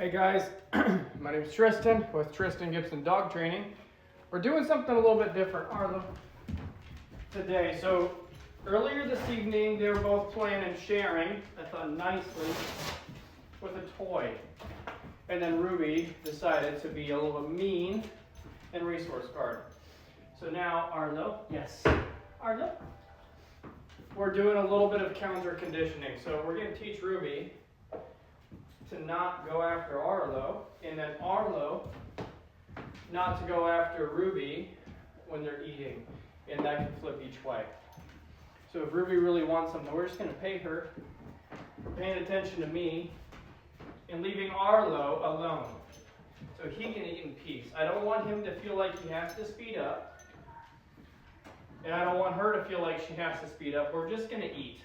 Hey guys, my name is Tristan with Tristan Gibson Dog Training. We're doing something a little bit different, Arlo, today. So earlier this evening, they were both playing and sharing, I thought nicely, with a toy. And then Ruby decided to be a little bit mean and resource guard. So now, Arlo, yes, Arlo, we're doing a little bit of counter conditioning. So we're going to teach Ruby to not go after Arlo, and then Arlo not to go after Ruby when they're eating, and that can flip each way. So if Ruby really wants something, we're just going to pay her for paying attention to me and leaving Arlo alone so he can eat in peace. I don't want him to feel like he has to speed up, and I don't want her to feel like she has to speed up. We're just going to eat.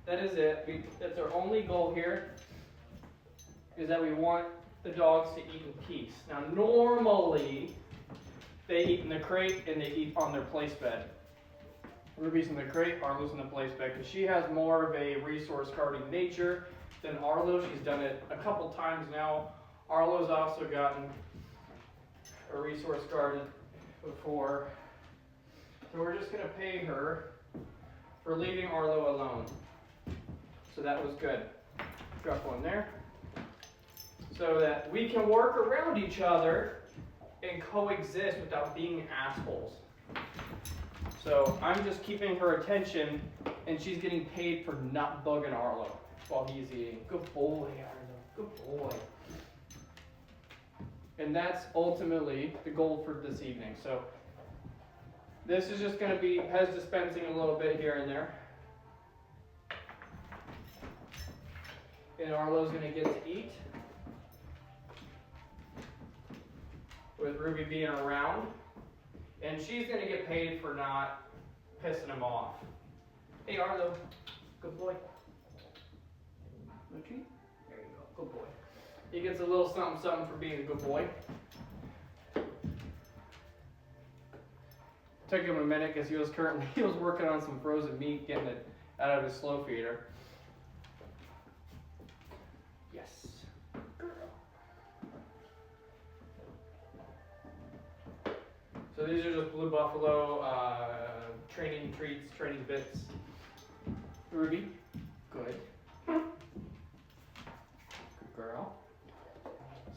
That is it. That's our only goal here, is that we want the dogs to eat in peace. Now normally they eat in the crate and they eat on their place bed. Ruby's in the crate, Arlo's in the place bed, because she has more of a resource guarding nature than Arlo. She's done it a couple times now. Arlo's also gotten a resource guard before. So we're just going to pay her for leaving Arlo alone. So that was good. Drop one there. So that we can work around each other and coexist without being assholes. So I'm just keeping her attention, and she's getting paid for not bugging Arlo while he's eating. Good boy, Arlo. Good boy. And that's ultimately the goal for this evening. So this is just going to be Pez dispensing a little bit here and there. And Arlo's going to get to eat, with Ruby being around, and she's going to get paid for not pissing him off. Hey Arlo, good boy. Okay, there you go, good boy. He gets a little something for being a good boy. Took him a minute because he was working on some frozen meat, getting it out of his slow feeder. Yes. So these are just Blue Buffalo training treats, training bits. Ruby, good. Good girl.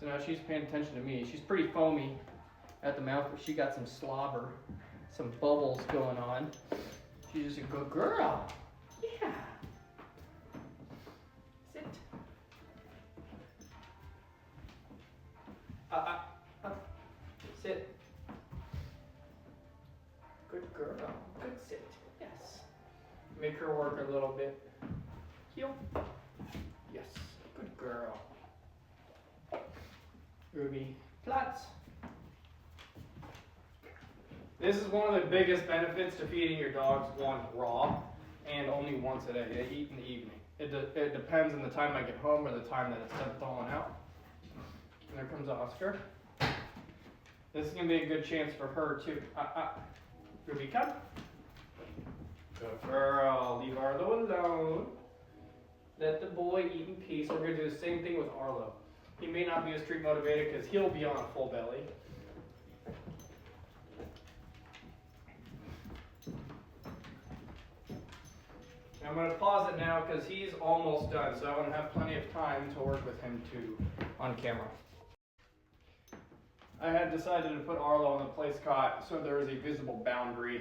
So now she's paying attention to me. She's pretty foamy at the mouth, but she got some slobber, some bubbles going on. She's just a good girl. Yeah. Sit. Sit. Good girl. Good sit. Yes. Make her work a little bit. Heel. Yes. Good girl. Ruby. Plats. This is one of the biggest benefits to feeding your dogs one raw and only once a day. They eat in the evening. It depends on the time I get home or the time that it's done thawing out. And there comes Oscar. This is going to be a good chance for her too. Ruby, come. Good girl. Leave Arlo alone. Let the boy eat in peace. We're going to do the same thing with Arlo. He may not be as treat motivated because he'll be on a full belly. I'm going to pause it now because he's almost done, so I want to have plenty of time to work with him too on camera. I had decided to put Arlo on the place cot so there is a visible boundary.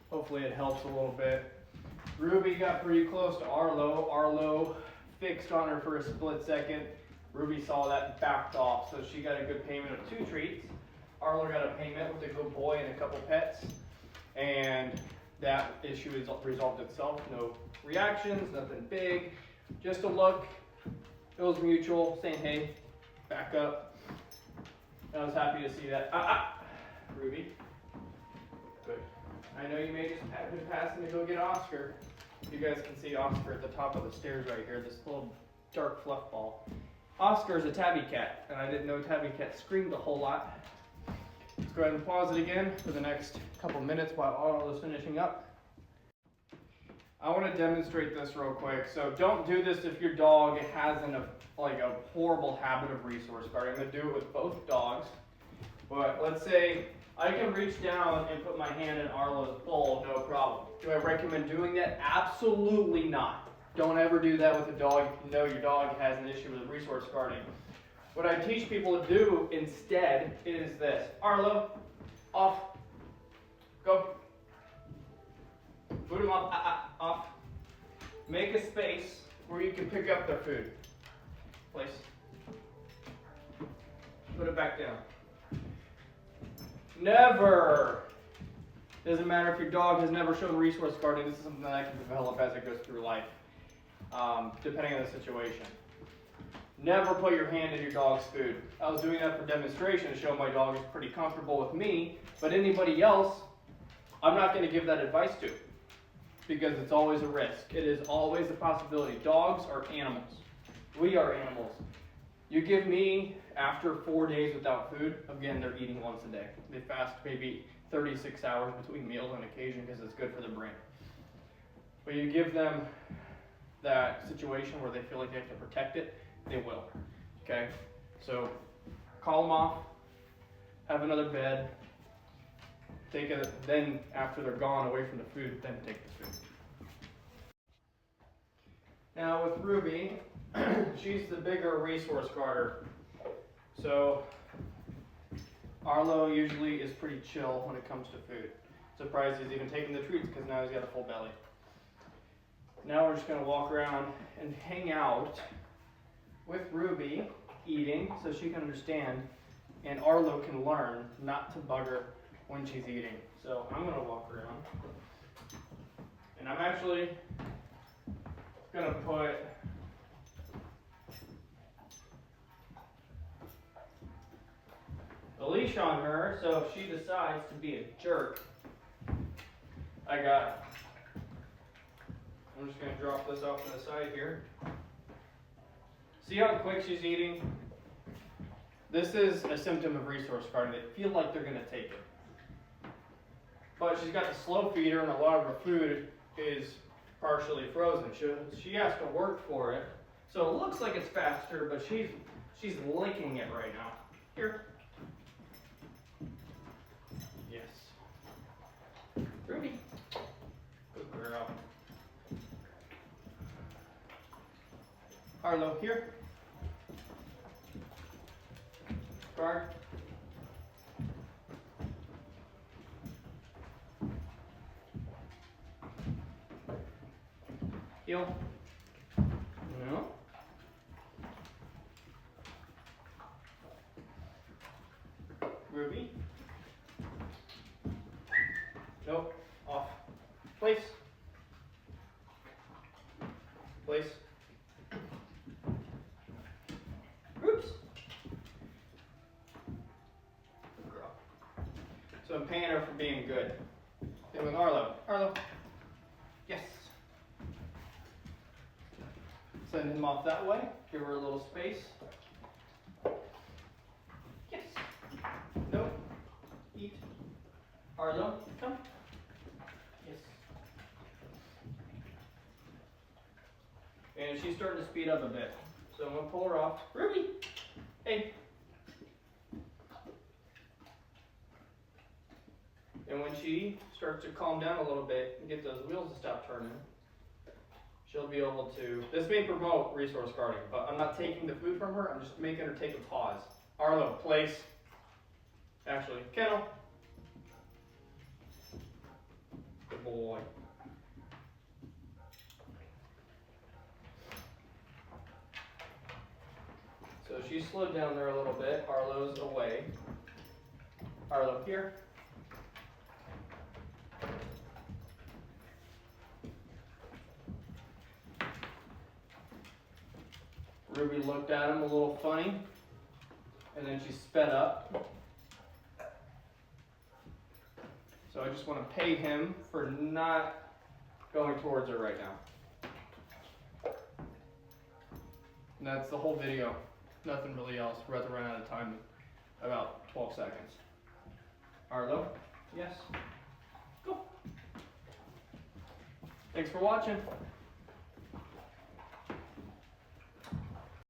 Hopefully it helps a little bit. Ruby got pretty close to Arlo. Arlo fixed on her for a split second. Ruby saw that and backed off, so she got a good payment of 2 treats. Arlo got a payment with a good boy and a couple pets, and that issue is resolved itself. No reactions, nothing big, just a look. It was mutual, saying hey, back up. I was happy to see that. Ruby. Good. I know you may just have been passing to go get Oscar. You guys can see Oscar at the top of the stairs right here, this little dark fluff ball. Oscar is a tabby cat, and I didn't know tabby cats screamed a whole lot. Let's go ahead and pause it again for the next couple minutes while Arlo is finishing up. I want to demonstrate this real quick. So don't do this if your dog has a horrible habit of resource guarding. I'm going to do it with both dogs. But let's say I can reach down and put my hand in Arlo's bowl, no problem. Do I recommend doing that? Absolutely not. Don't ever do that with a dog if you know your dog has an issue with resource guarding. What I teach people to do instead is this. Arlo, off. Go. Boot them off. Off. Make a space where you can pick up their food. Place. Put it back down. Never. Doesn't matter if your dog has never shown resource guarding. This is something that I can develop as it goes through life, depending on the situation. Never put your hand in your dog's food. I was doing that for demonstration to show my dog is pretty comfortable with me, but anybody else, I'm not going to give that advice to, because it's always a risk. It is always a possibility. Dogs are animals. We are animals. You give me, after 4 days without food, again, they're eating once a day. They fast maybe 36 hours between meals on occasion because it's good for the brain. But you give them that situation where they feel like they have to protect it, they will. Okay? So call them off, have another bed, take it, then after they're gone away from the food, then take the food. Now with Ruby, she's the bigger resource guarder. So Arlo usually is pretty chill when it comes to food. Surprised he's even taking the treats because now he's got a full belly. Now we're just going to walk around and hang out with Ruby eating so she can understand and Arlo can learn not to bug her when she's eating. So I'm going to walk around and I'm actually going to put a leash on her, so if she decides to be a jerk, I'm just going to drop this off to the side here. See how quick she's eating? This is a symptom of resource guarding. They feel like they're going to take it. But she's got the slow feeder and a lot of her food is partially frozen. She has to work for it. So it looks like it's faster, but she's licking it right now. Here. Yes. Ruby. Good girl. Arlo, here. Guard. Heel. No. Ruby. Nope. Off. Place. Place. Oops. Good girl. So I'm paying her for being good. Same with Arlo. Arlo. Yes. Send him off that way. Give her a little space. Yes. No. Eat. Arlo, come. Yes. And she's starting to speed up a bit. So I'm going to pull her off. Ruby! Hey. And when she starts to calm down a little bit and get those wheels to stop turning, she'll be able to, this may promote resource guarding, but I'm not taking the food from her, I'm just making her take a pause. Arlo, place. Actually, kennel. Good boy. So she slowed down there a little bit. Arlo's away. Arlo, here. Ruby looked at him a little funny, and then she sped up. So I just want to pay him for not going towards her right now. And that's the whole video. Nothing really else. We're about to run out of time in about 12 seconds. Arlo, yes. Go. Thanks for watching.